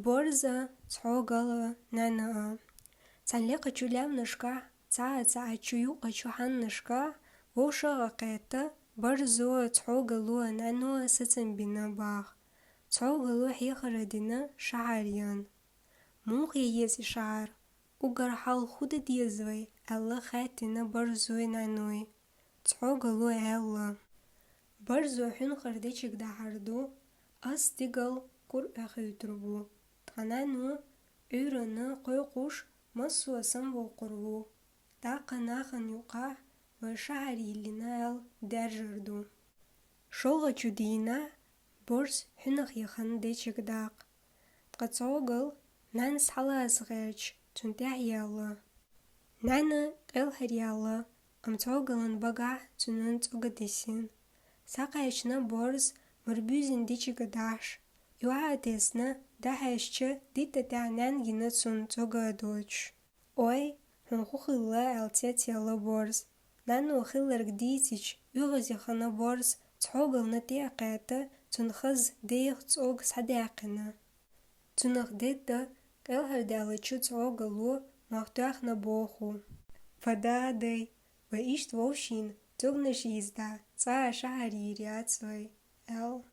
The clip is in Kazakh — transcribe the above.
Борза цхогала нана'a. Цанле къычулям нышка, ца'a къычухан нышка, вошыгъэ къеты, борзо цхогалу нану сыцымбины бах. Цхогалу хихыры дины шагъарьын. Мух ез шагъар. Угар хал худы дезвай, әллы хәтіні борзой нануй. Цхогалу әллы. Борзо хүн қырды чигдахарду, ас тигал кур әхүйтрбу. Тғанану үйріні қой құш масуасын болқырбу. Тақын-ақын юқа вай шагъар еліні әл дәржірду. Шолға чудейна борз хүнық еқынды чигдақ. Тқацогал нан салы азғач түнтәх ялы. Наны әлхір ялы, амцогалын бага түнін цогадесін. Сақайчны борз мұрбюзінді чигдаш. Юа атесны дахайшчы диттәтәнән ені цун цогадоч. Ой, хүн хухылы әлте телы борз. Нану хылырг дейтіч юғызіқыны борз цогалны теқәті цунхыз дейх цог садәқіні. Цунық дейті әлхірдәлічі цогалу мақтуақны боху. Фададай, ва ишт вовшин цогныш езда, ца'a шагъар ириацвай, әл.